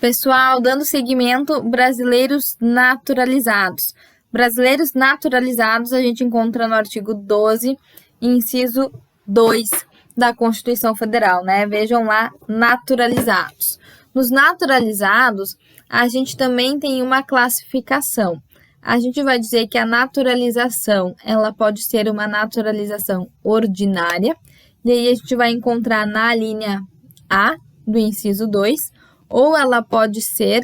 Pessoal, dando seguimento, brasileiros naturalizados. Brasileiros naturalizados a gente encontra no artigo 12, inciso 2 da Constituição Federal, né? Vejam lá, naturalizados. Nos naturalizados, a gente também tem uma classificação. A gente vai dizer que a naturalização, ela pode ser uma naturalização ordinária, e aí a gente vai encontrar na linha A do inciso 2, ou ela pode ser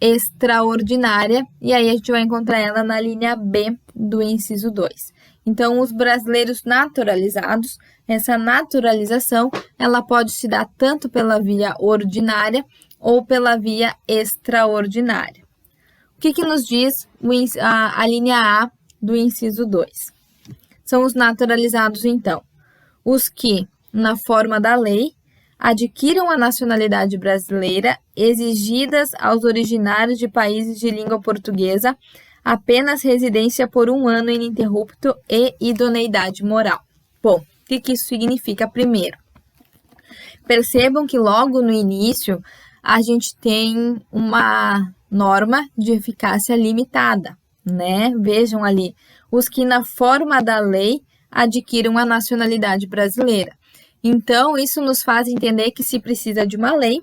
extraordinária, e aí a gente vai encontrar ela na linha B do inciso 2. Então, os brasileiros naturalizados, essa naturalização, ela pode se dar tanto pela via ordinária ou pela via extraordinária. O que nos diz a linha A do inciso 2? São os naturalizados, então, os que, na forma da lei, adquiram a nacionalidade brasileira exigidas aos originários de países de língua portuguesa apenas residência por 1 ano ininterrupto e idoneidade moral. Bom, o que isso significa primeiro? Percebam que logo no início a gente tem uma norma de eficácia limitada, né? Vejam ali, os que na forma da lei adquiram a nacionalidade brasileira. Então, isso nos faz entender que se precisa de uma lei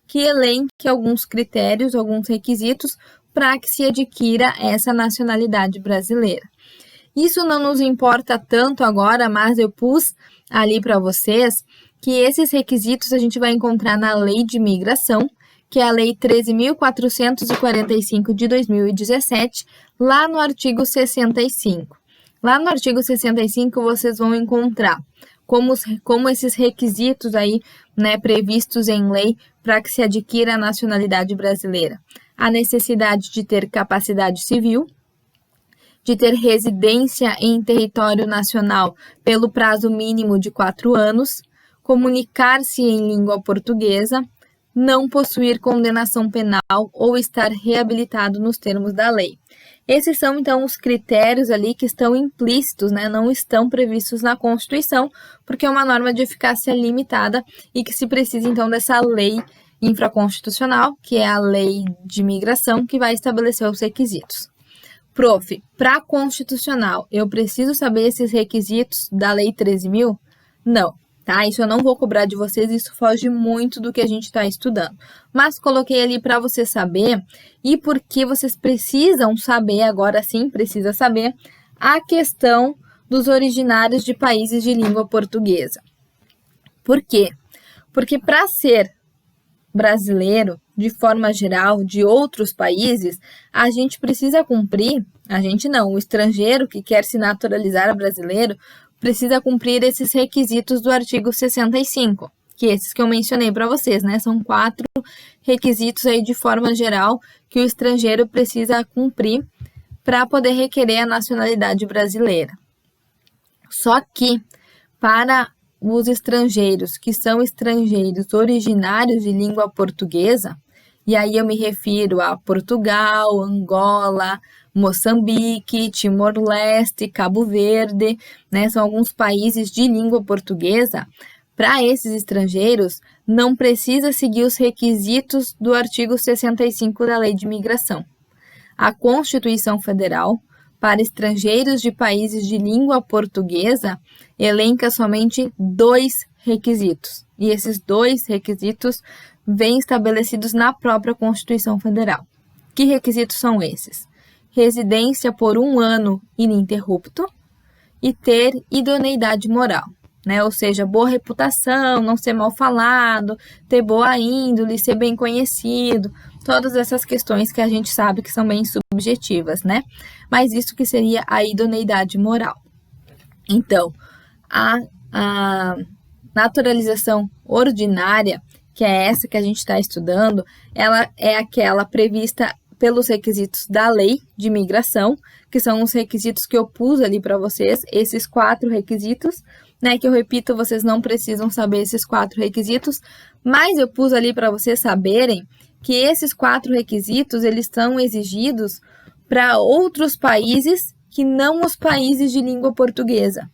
que elenque alguns critérios, alguns requisitos para que se adquira essa nacionalidade brasileira. Isso não nos importa tanto agora, mas eu pus ali para vocês que esses requisitos a gente vai encontrar na Lei de Imigração, que é a Lei 13.445 de 2017, lá no artigo 65. Lá no artigo 65 vocês vão encontrar como esses requisitos aí, né, previstos em lei para que se adquira a nacionalidade brasileira. A necessidade de ter capacidade civil, de ter residência em território nacional pelo prazo mínimo de 4 anos, comunicar-se em língua portuguesa, não possuir condenação penal ou estar reabilitado nos termos da lei. Esses são, então, os critérios ali que estão implícitos, né? Não estão previstos na Constituição, porque é uma norma de eficácia limitada e que se precisa, então, dessa lei infraconstitucional, que é a Lei de Imigração, que vai estabelecer os requisitos. Prof, para constitucional, eu preciso saber esses requisitos da Lei 13.000? Não. Tá? Isso eu não vou cobrar de vocês, isso foge muito do que a gente está estudando. Mas coloquei ali para você saber e porque vocês precisam saber, agora sim precisa saber, a questão dos originários de países de língua portuguesa. Por quê? Porque para ser brasileiro, de forma geral, de outros países, a gente precisa cumprir, a gente não, o estrangeiro que quer se naturalizar brasileiro, precisa cumprir esses requisitos do artigo 65, que esses que eu mencionei para vocês, né? São 4 requisitos aí de forma geral que o estrangeiro precisa cumprir para poder requerer a nacionalidade brasileira. Só que, para os estrangeiros que são estrangeiros originários de língua portuguesa, e aí eu me refiro a Portugal, Angola, Moçambique, Timor-Leste, Cabo Verde, né? São alguns países de língua portuguesa. Para esses estrangeiros, não precisa seguir os requisitos do artigo 65 da Lei de Imigração. A Constituição Federal, para estrangeiros de países de língua portuguesa, elenca somente 2 requisitos. E esses 2 requisitos vêm estabelecidos na própria Constituição Federal. Que requisitos são esses? Residência por 1 ano ininterrupto e ter idoneidade moral, né? Ou seja, boa reputação, não ser mal falado, ter boa índole, ser bem conhecido, todas essas questões que a gente sabe que são bem subjetivas, né? Mas isso que seria a idoneidade moral. Então, a naturalização ordinária, que é essa que a gente está estudando, ela é aquela prevista pelos requisitos da Lei de Imigração, que são os requisitos que eu pus ali para vocês, esses 4 requisitos, né, que eu repito, vocês não precisam saber esses 4 requisitos, mas eu pus ali para vocês saberem que esses 4 requisitos, eles são exigidos para outros países que não os países de língua portuguesa,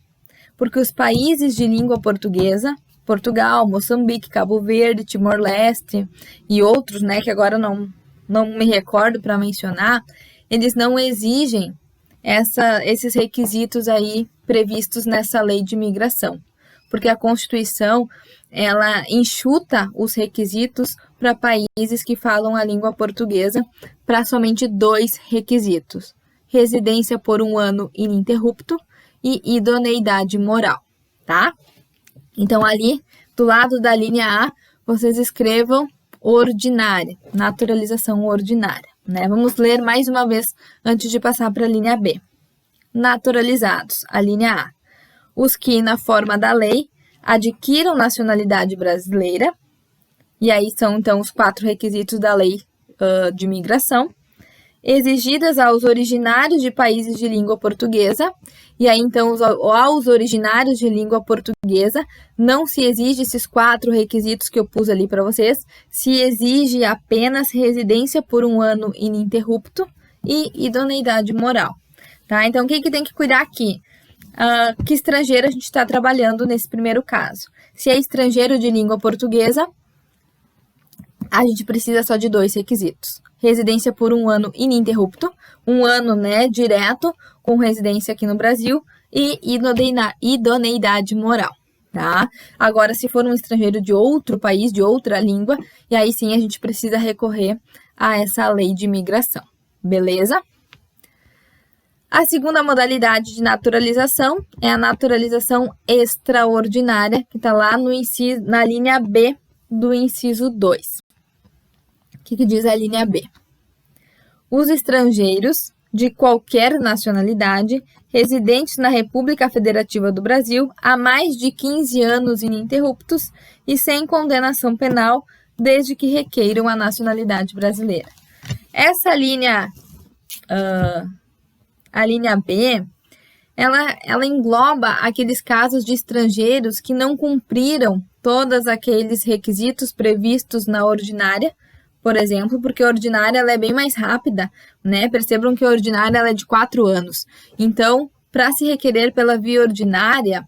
porque os países de língua portuguesa, Portugal, Moçambique, Cabo Verde, Timor-Leste e outros, né, que agora não me recordo para mencionar, eles não exigem esses requisitos aí previstos nessa lei de imigração, porque a Constituição, ela enxuta os requisitos para países que falam a língua portuguesa para somente 2 requisitos: residência por 1 ano ininterrupto e idoneidade moral, tá? Então, ali, do lado da linha A, vocês escrevam ordinária, naturalização ordinária, né? Vamos ler mais uma vez antes de passar para a linha B. Naturalizados, a linha A. Os que, na forma da lei, adquiram nacionalidade brasileira, e aí são, então, os 4 requisitos da lei de imigração, exigidas aos originários de países de língua portuguesa, e aí, então, aos originários de língua portuguesa, não se exige esses 4 requisitos que eu pus ali para vocês, se exige apenas residência por 1 ano ininterrupto e idoneidade moral, tá? Então, o que tem que cuidar aqui? Que estrangeiro a gente está trabalhando nesse primeiro caso. Se é estrangeiro de língua portuguesa, a gente precisa só de 2 requisitos: residência por 1 ano ininterrupto, 1 ano, né, direto, com residência aqui no Brasil, e idoneidade moral, tá? Agora, se for um estrangeiro de outro país, de outra língua, e aí sim a gente precisa recorrer a essa lei de imigração, beleza? A segunda modalidade de naturalização é a naturalização extraordinária, que está lá na linha B do inciso 2. O que diz a linha B? Os estrangeiros de qualquer nacionalidade residentes na República Federativa do Brasil há mais de 15 anos ininterruptos e sem condenação penal, desde que requeiram a nacionalidade brasileira. Essa linha, a linha B, ela engloba aqueles casos de estrangeiros que não cumpriram todos aqueles requisitos previstos na ordinária, por exemplo, porque a ordinária ela é bem mais rápida, né? Percebam que a ordinária ela é de 4 anos. Então, para se requerer pela via ordinária,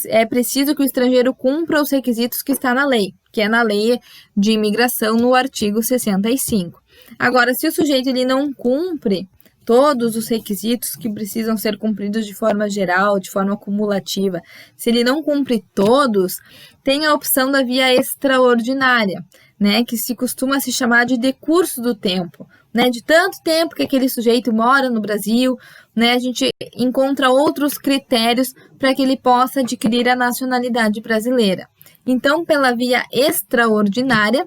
é preciso que o estrangeiro cumpra os requisitos que está na lei, que é na lei de imigração no artigo 65. Agora, se o sujeito ele não cumpre todos os requisitos que precisam ser cumpridos de forma geral, de forma cumulativa, se ele não cumpre todos, tem a opção da via extraordinária, né, que se costuma se chamar de decurso do tempo, né, de tanto tempo que aquele sujeito mora no Brasil, né, a gente encontra outros critérios para que ele possa adquirir a nacionalidade brasileira. Então, pela via extraordinária,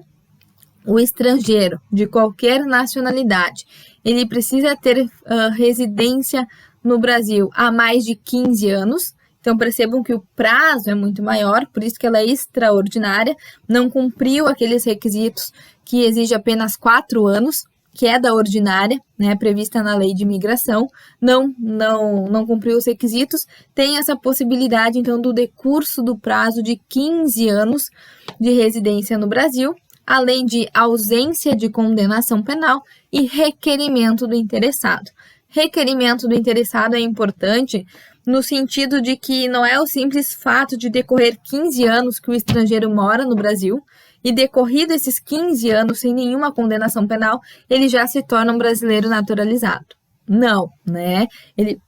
o estrangeiro de qualquer nacionalidade, ele precisa ter residência no Brasil há mais de 15 anos. Então, percebam que o prazo é muito maior, por isso que ela é extraordinária, não cumpriu aqueles requisitos que exige apenas 4 anos, que é da ordinária, né, prevista na lei de imigração, não cumpriu os requisitos, tem essa possibilidade, então, do decurso do prazo de 15 anos de residência no Brasil, além de ausência de condenação penal e requerimento do interessado. Requerimento do interessado é importante no sentido de que não é o simples fato de decorrer 15 anos que o estrangeiro mora no Brasil e decorrido esses 15 anos sem nenhuma condenação penal, ele já se torna um brasileiro naturalizado. Não, né? Ele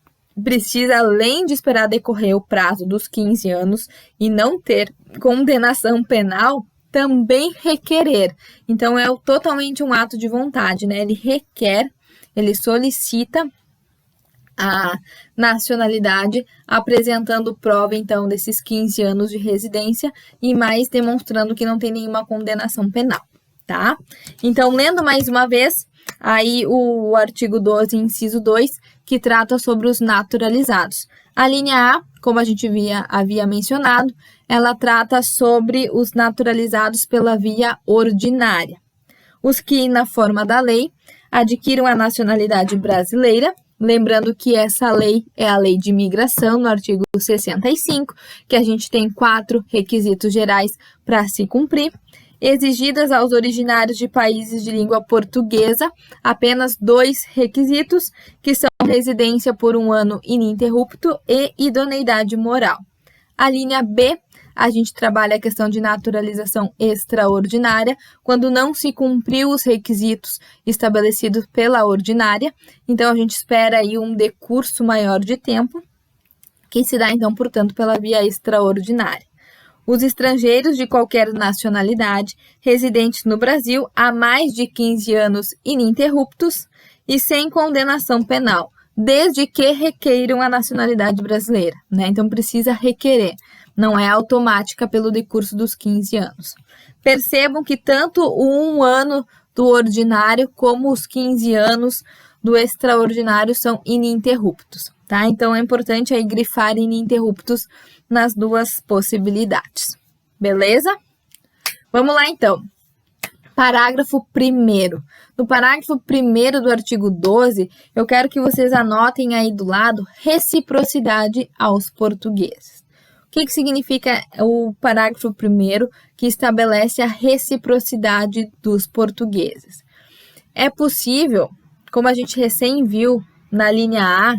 precisa, além de esperar decorrer o prazo dos 15 anos e não ter condenação penal, também requerer. Então, é totalmente um ato de vontade, né? Ele requer, ele solicita a nacionalidade, apresentando prova, então, desses 15 anos de residência e mais demonstrando que não tem nenhuma condenação penal, tá? Então, lendo mais uma vez, aí o artigo 12, inciso 2, que trata sobre os naturalizados. A linha A, como a gente havia mencionado, ela trata sobre os naturalizados pela via ordinária. Os que, na forma da lei, adquiram a nacionalidade brasileira, lembrando que essa lei é a lei de imigração, no artigo 65, que a gente tem 4 requisitos gerais para se cumprir, exigidas aos originários de países de língua portuguesa, apenas 2 requisitos, que são residência por 1 ano ininterrupto e idoneidade moral. A linha B, a gente trabalha a questão de naturalização extraordinária, quando não se cumpriu os requisitos estabelecidos pela ordinária. Então, a gente espera aí um decurso maior de tempo, que se dá, então, portanto, pela via extraordinária. Os estrangeiros de qualquer nacionalidade residentes no Brasil há mais de 15 anos ininterruptos e sem condenação penal, desde que requeiram a nacionalidade brasileira, né? Então, precisa requerer, não é automática pelo decurso dos 15 anos. Percebam que tanto o 1 ano do ordinário como os 15 anos do extraordinário são ininterruptos, tá? Então, é importante aí grifar ininterruptos nas duas possibilidades, beleza? Vamos lá, então. Parágrafo 1º. No parágrafo 1º do artigo 12, eu quero que vocês anotem aí do lado reciprocidade aos portugueses. O que significa o parágrafo 1º que estabelece a reciprocidade dos portugueses? É possível, como a gente recém viu na linha A,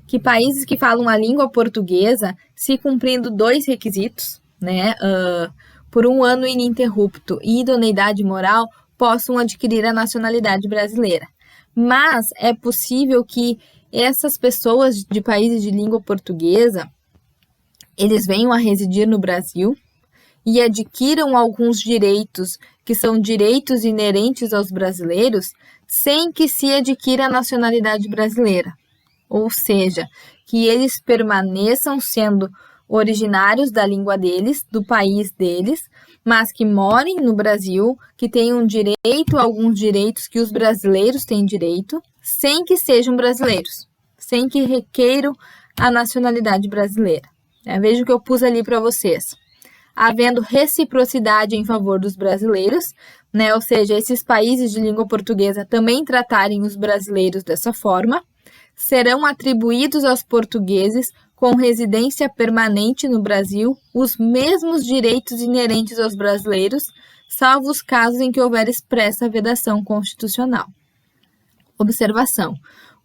que países que falam a língua portuguesa, se cumprindo 2 requisitos, né, por 1 ano ininterrupto e idoneidade moral, possam adquirir a nacionalidade brasileira. Mas é possível que essas pessoas de países de língua portuguesa, eles venham a residir no Brasil e adquiram alguns direitos que são direitos inerentes aos brasileiros, sem que se adquira a nacionalidade brasileira. Ou seja, que eles permaneçam sendo originários da língua deles, do país deles, mas que morem no Brasil, que tenham direito a alguns direitos que os brasileiros têm direito, sem que sejam brasileiros, sem que requeiram a nacionalidade brasileira. Veja o que eu pus ali para vocês. Havendo reciprocidade em favor dos brasileiros, né? Ou seja, esses países de língua portuguesa também tratarem os brasileiros dessa forma, serão atribuídos aos portugueses com residência permanente no Brasil os mesmos direitos inerentes aos brasileiros, salvo os casos em que houver expressa vedação constitucional. Observação: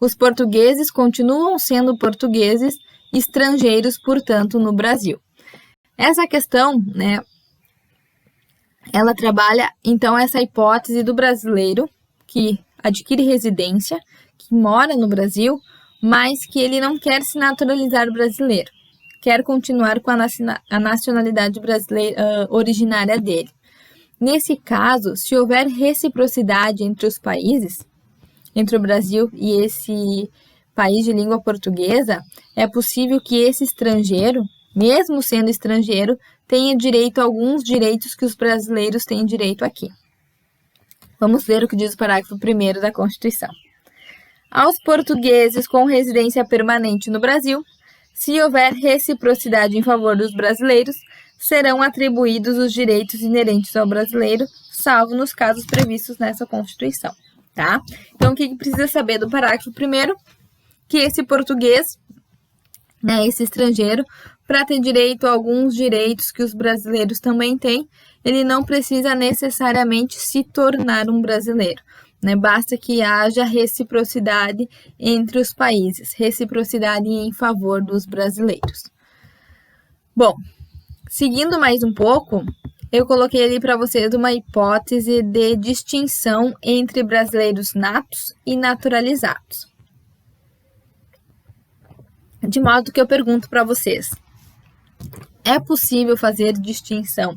os portugueses continuam sendo portugueses, estrangeiros, portanto, no Brasil. Essa questão, né, ela trabalha, então, essa hipótese do brasileiro que adquire residência, que mora no Brasil, mas que ele não quer se naturalizar brasileiro, quer continuar com a nacionalidade brasileira originária dele. Nesse caso, se houver reciprocidade entre os países, entre o Brasil e esse país de língua portuguesa, é possível que esse estrangeiro, mesmo sendo estrangeiro, tenha direito a alguns direitos que os brasileiros têm direito aqui. Vamos ver o que diz o parágrafo 1º da Constituição. Aos portugueses com residência permanente no Brasil, se houver reciprocidade em favor dos brasileiros, serão atribuídos os direitos inerentes ao brasileiro, salvo nos casos previstos nessa Constituição, tá? Então, o que precisa saber do parágrafo 1º? Que esse português, né, esse estrangeiro, para ter direito a alguns direitos que os brasileiros também têm, ele não precisa necessariamente se tornar um brasileiro, né? Basta que haja reciprocidade entre os países, reciprocidade em favor dos brasileiros. Bom, seguindo mais um pouco, eu coloquei ali para vocês uma hipótese de distinção entre brasileiros natos e naturalizados. De modo que eu pergunto para vocês: é possível fazer distinção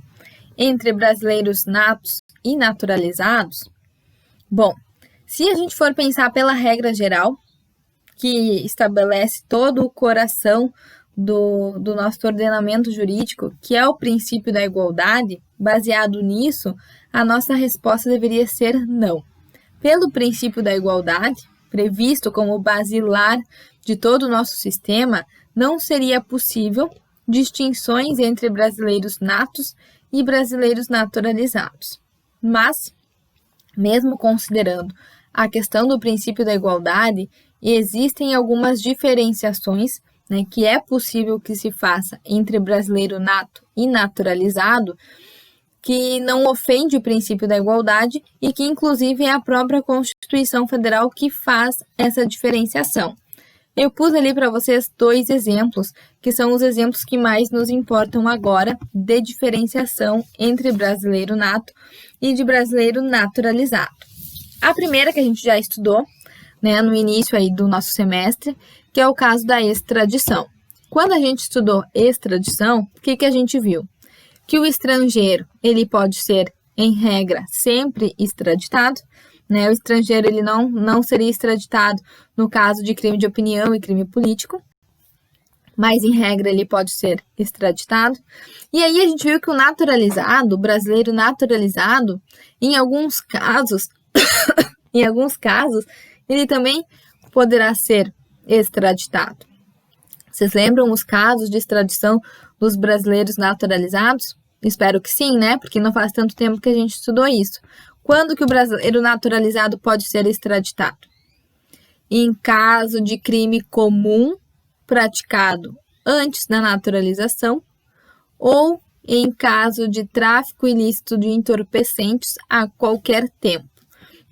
entre brasileiros natos e naturalizados? Bom, se a gente for pensar pela regra geral, que estabelece todo o coração do nosso ordenamento jurídico, que é o princípio da igualdade, baseado nisso, a nossa resposta deveria ser não. Pelo princípio da igualdade, previsto como basilar de todo o nosso sistema, não seria possível distinções entre brasileiros natos e brasileiros naturalizados. Mas, mesmo considerando a questão do princípio da igualdade, existem algumas diferenciações, né, que é possível que se faça entre brasileiro nato e naturalizado, que não ofende o princípio da igualdade e que, inclusive, é a própria Constituição Federal que faz essa diferenciação. Eu pus ali para vocês 2 exemplos, que são os exemplos que mais nos importam agora de diferenciação entre brasileiro nato e de brasileiro naturalizado. A primeira que a gente já estudou, né, no início aí do nosso semestre, que é o caso da extradição. Quando a gente estudou extradição, o que a gente viu? Que o estrangeiro, ele pode ser, em regra, sempre extraditado, né? O estrangeiro, ele não seria extraditado no caso de crime de opinião e crime político, mas, em regra, ele pode ser extraditado. E aí a gente viu que o naturalizado, o brasileiro naturalizado, em alguns casos, ele também poderá ser extraditado. Vocês lembram os casos de extradição dos brasileiros naturalizados? Espero que sim, né? Porque não faz tanto tempo que a gente estudou isso. Quando que o brasileiro naturalizado pode ser extraditado? Em caso de crime comum praticado antes da naturalização ou em caso de tráfico ilícito de entorpecentes a qualquer tempo,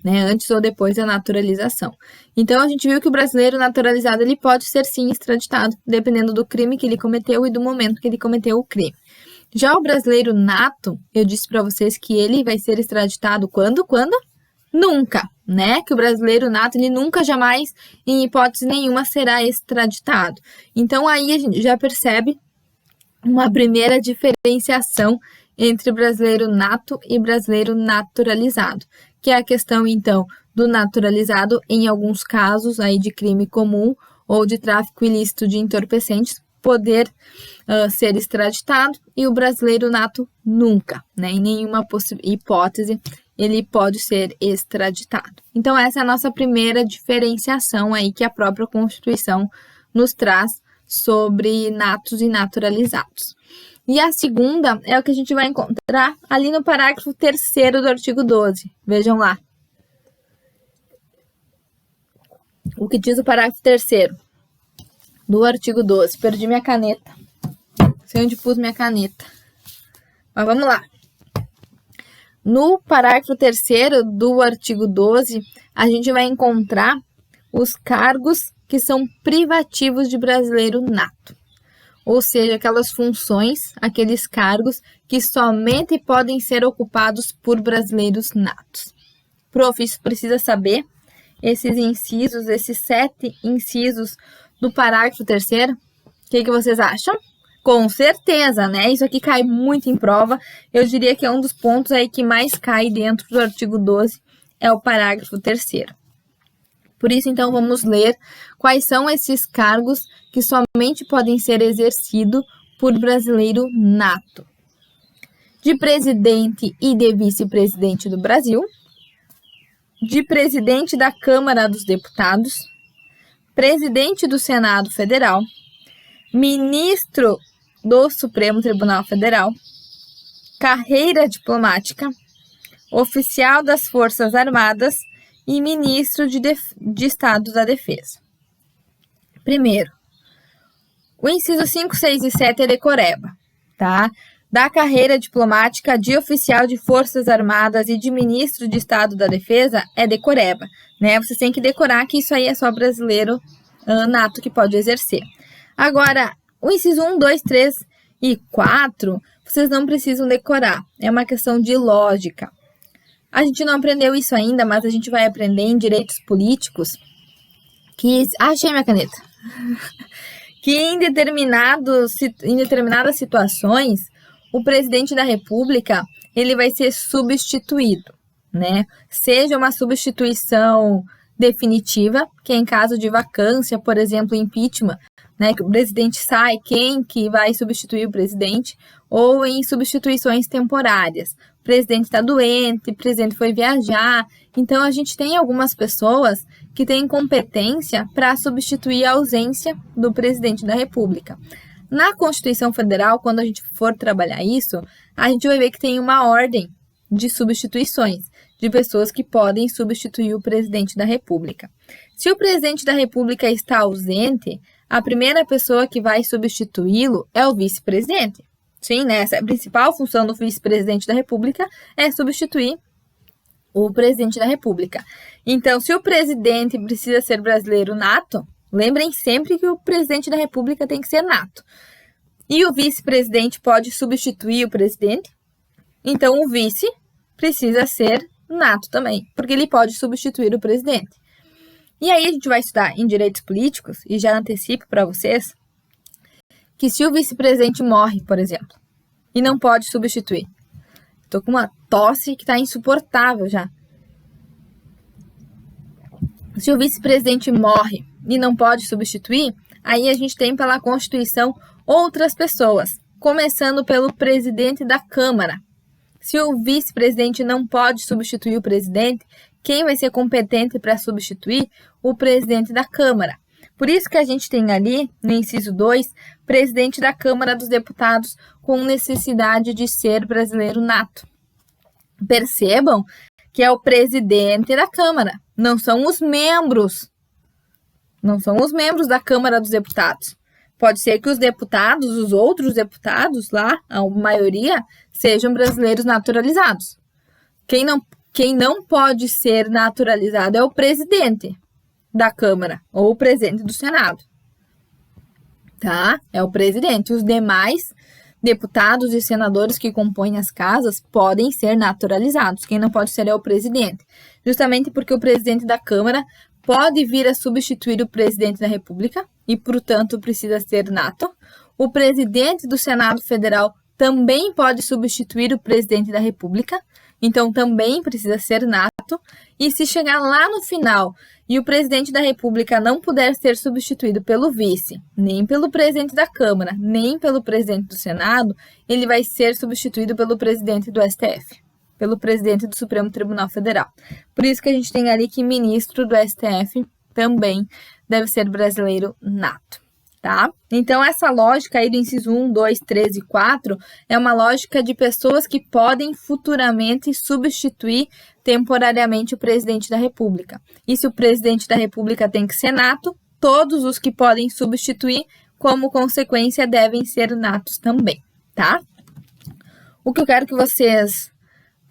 né, antes ou depois da naturalização. Então, a gente viu que o brasileiro naturalizado ele pode ser sim extraditado, dependendo do crime que ele cometeu e do momento que ele cometeu o crime. Já o brasileiro nato, eu disse para vocês que ele vai ser extraditado quando? Nunca, né? Que o brasileiro nato, ele nunca, jamais, em hipótese nenhuma, será extraditado. Então, aí a gente já percebe uma primeira diferenciação entre brasileiro nato e brasileiro naturalizado, que é a questão, então, do naturalizado em alguns casos aí de crime comum ou de tráfico ilícito de entorpecentes poder ser extraditado e o brasileiro nato nunca, né? Em nenhuma hipótese ele pode ser extraditado. Então, essa é a nossa primeira diferenciação aí que a própria Constituição nos traz sobre natos e naturalizados. E a segunda é o que a gente vai encontrar ali no parágrafo 3º do artigo 12. Vejam lá. O que diz o parágrafo 3º do artigo 12. Perdi minha caneta. Não sei onde pus minha caneta. Mas vamos lá. No parágrafo 3º do artigo 12, a gente vai encontrar os cargos que são privativos de brasileiro nato. Ou seja, aquelas funções, aqueles cargos que somente podem ser ocupados por brasileiros natos. Prof, isso precisa saber esses incisos, esses 7 incisos do parágrafo 3º? O que vocês acham? Com certeza, né? Isso aqui cai muito em prova. Eu diria que é um dos pontos aí que mais cai dentro do artigo 12, é o parágrafo 3º. Por isso, então, vamos ler quais são esses cargos que somente podem ser exercidos por brasileiro nato. De presidente e de vice-presidente do Brasil, de presidente da Câmara dos Deputados, presidente do Senado Federal, ministro do Supremo Tribunal Federal, carreira diplomática, oficial das Forças Armadas e ministro de Estado da Defesa. Primeiro, o inciso 5, 6 e 7 é decoreba, tá? Da carreira diplomática, de oficial de Forças Armadas e de ministro de Estado da Defesa é decoreba, né? Vocês têm que decorar que isso aí é só brasileiro nato que pode exercer. Agora, o inciso 1, 2, 3 e 4, vocês não precisam decorar, é uma questão de lógica. A gente não aprendeu isso ainda, mas a gente vai aprender em direitos políticos que... achei minha caneta. Que em determinadas situações, o presidente da República, ele vai ser substituído, né? Seja uma substituição definitiva, que é em caso de vacância, por exemplo, impeachment, né, que o presidente sai, quem que vai substituir o presidente, ou em substituições temporárias. O presidente está doente, o presidente foi viajar. Então, a gente tem algumas pessoas que têm competência para substituir a ausência do presidente da República. Na Constituição Federal, quando a gente for trabalhar isso, a gente vai ver que tem uma ordem de substituições, de pessoas que podem substituir o presidente da República. Se o presidente da República está ausente, a primeira pessoa que vai substituí-lo é o vice-presidente. Sim, né? Essa é a principal função do vice-presidente da República, é substituir o presidente da República. Então, se o presidente precisa ser brasileiro nato, Lembrem sempre que o presidente da República tem que ser nato. E o vice-presidente pode substituir o presidente. Então, o vice precisa ser nato também, porque ele pode substituir o presidente. E aí a gente vai estudar em direitos políticos, e já antecipo para vocês, que se o vice-presidente morre, por exemplo, e não pode substituir. Tô com uma tosse que tá insuportável já. Se o vice-presidente morre e não pode substituir, aí a gente tem pela Constituição outras pessoas, começando pelo presidente da Câmara. Se o vice-presidente não pode substituir o presidente, quem vai ser competente para substituir? O presidente da Câmara. Por isso que a gente tem ali, no inciso 2, presidente da Câmara dos Deputados com necessidade de ser brasileiro nato. Percebam que é o presidente da Câmara, não são os membros. Não são os membros da Câmara dos Deputados. Pode ser que os deputados, os outros deputados lá, a maioria, sejam brasileiros naturalizados. Quem não pode ser naturalizado é o presidente da Câmara ou o presidente do Senado. Tá? É o presidente. Os demais deputados e senadores que compõem as casas podem ser naturalizados. Quem não pode ser é o presidente. Justamente porque o presidente da Câmara pode vir a substituir o presidente da República e, portanto, precisa ser nato. O presidente do Senado Federal também pode substituir o presidente da República, então também precisa ser nato. E se chegar lá no final e o presidente da República não puder ser substituído pelo vice, nem pelo presidente da Câmara, nem pelo presidente do Senado, ele vai ser substituído pelo presidente do STF, pelo presidente do Supremo Tribunal Federal. Por isso que a gente tem ali que ministro do STF também deve ser brasileiro nato, tá? Então, essa lógica aí do inciso 1, 2, 3 e 4 é uma lógica de pessoas que podem futuramente substituir temporariamente o presidente da República. E se o presidente da República tem que ser nato, todos os que podem substituir, como consequência, devem ser natos também, tá? O que eu quero que vocês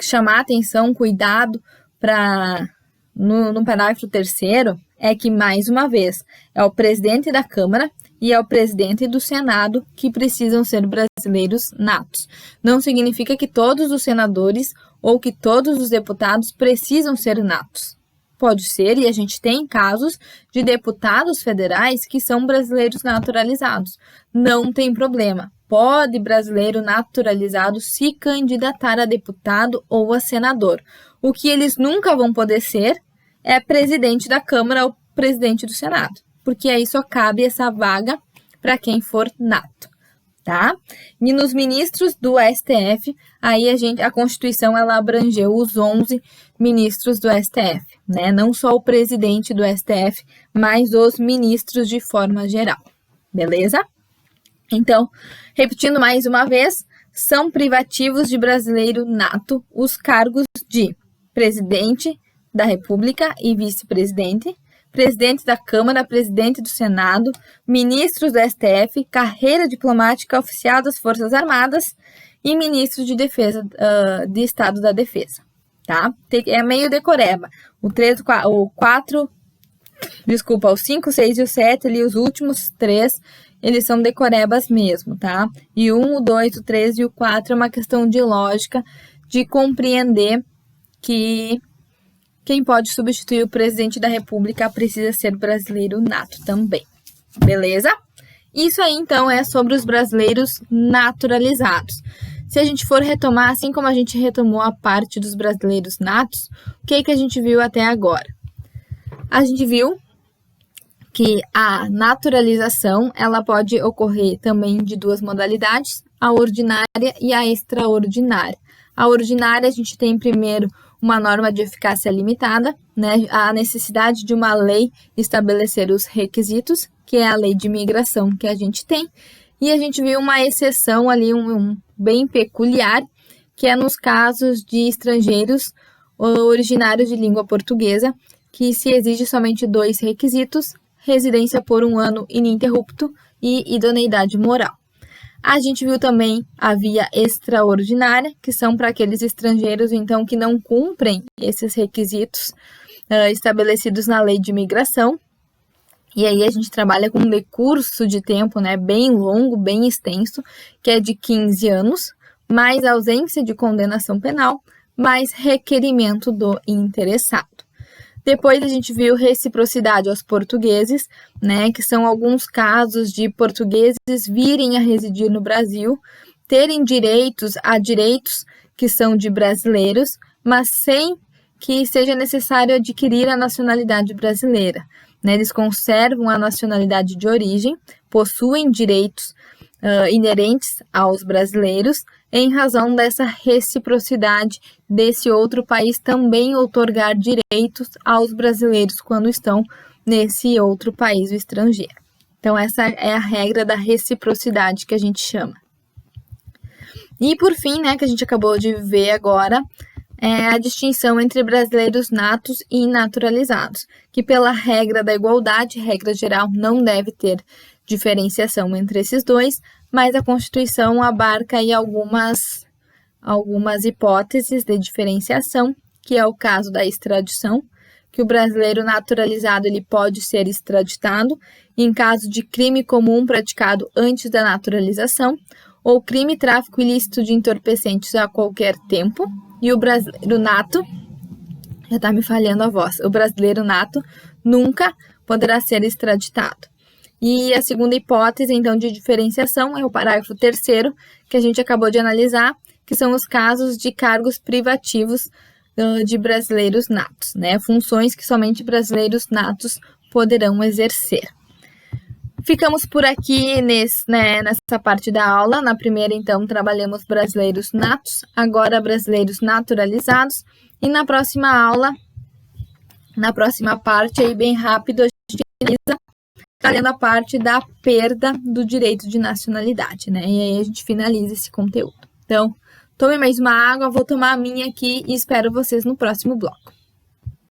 chamar atenção, cuidado, no parágrafo 3º, é que, mais uma vez, é o presidente da Câmara e é o presidente do Senado que precisam ser brasileiros natos. Não significa que todos os senadores ou que todos os deputados precisam ser natos. Pode ser, e a gente tem casos de deputados federais que são brasileiros naturalizados. Não tem problema. Pode brasileiro naturalizado se candidatar a deputado ou a senador. O que eles nunca vão poder ser é presidente da Câmara ou presidente do Senado, porque aí só cabe essa vaga para quem for nato, tá? E nos ministros do STF, aí a Constituição ela abrangeu os 11 ministros do STF, né? Não só o presidente do STF, mas os ministros de forma geral, beleza? Então, repetindo mais uma vez, são privativos de brasileiro nato os cargos de presidente da República e vice-presidente, presidente da Câmara, presidente do Senado, ministros do STF, carreira diplomática oficial das Forças Armadas e ministro de Defesa, de Estado da Defesa, tá? É meio decoreba. O 5, 6 e o 7, ali, os últimos 3, eles são decorebas mesmo, tá? E o 1, o 2, o 3 e o 4 é uma questão de lógica, de compreender que quem pode substituir o presidente da República precisa ser brasileiro nato também, beleza? Isso aí, então, é sobre os brasileiros naturalizados. Se a gente for retomar, assim como a gente retomou a parte dos brasileiros natos, o que é que a gente viu até agora? A gente viu que a naturalização ela pode ocorrer também de duas modalidades, a ordinária e a extraordinária. A ordinária, a gente tem primeiro uma norma de eficácia limitada, né? A necessidade de uma lei estabelecer os requisitos, que é a lei de imigração que a gente tem, e a gente viu uma exceção ali, bem peculiar, que é nos casos de estrangeiros originários de língua portuguesa, que se exige somente 2 requisitos, residência por 1 ano ininterrupto e idoneidade moral. A gente viu também a via extraordinária, que são para aqueles estrangeiros, então, que não cumprem esses requisitos estabelecidos na lei de imigração. E aí a gente trabalha com um decurso de tempo, né, bem longo, bem extenso, que é de 15 anos, mais ausência de condenação penal, mais requerimento do interessado. Depois a gente viu reciprocidade aos portugueses, né, que são alguns casos de portugueses virem a residir no Brasil, terem direitos que são de brasileiros, mas sem que seja necessário adquirir a nacionalidade brasileira. Né? Eles conservam a nacionalidade de origem, possuem direitos inerentes aos brasileiros, em razão dessa reciprocidade desse outro país também outorgar direitos aos brasileiros quando estão nesse outro país, o estrangeiro. Então, essa é a regra da reciprocidade que a gente chama. E, por fim, né, que a gente acabou de ver agora, é a distinção entre brasileiros natos e naturalizados, que pela regra da igualdade, regra geral, não deve ter diferenciação entre esses dois, mas a Constituição abarca aí algumas hipóteses de diferenciação, que é o caso da extradição, que o brasileiro naturalizado ele pode ser extraditado em caso de crime comum praticado antes da naturalização, ou crime e tráfico ilícito de entorpecentes a qualquer tempo, e o brasileiro nato, já está me falhando a voz, o brasileiro nato nunca poderá ser extraditado. E a segunda hipótese, então, de diferenciação é o parágrafo 3º, que a gente acabou de analisar, que são os casos de cargos privativos de brasileiros natos, né? Funções que somente brasileiros natos poderão exercer. Ficamos por aqui nessa parte da aula. Na primeira, então, trabalhamos brasileiros natos, agora brasileiros naturalizados. E na próxima aula, na próxima parte, aí bem rápido, a gente finaliza trazendo a parte da perda do direito de nacionalidade, né? E aí a gente finaliza esse conteúdo. Então, tome mais uma água, vou tomar a minha aqui e espero vocês no próximo bloco.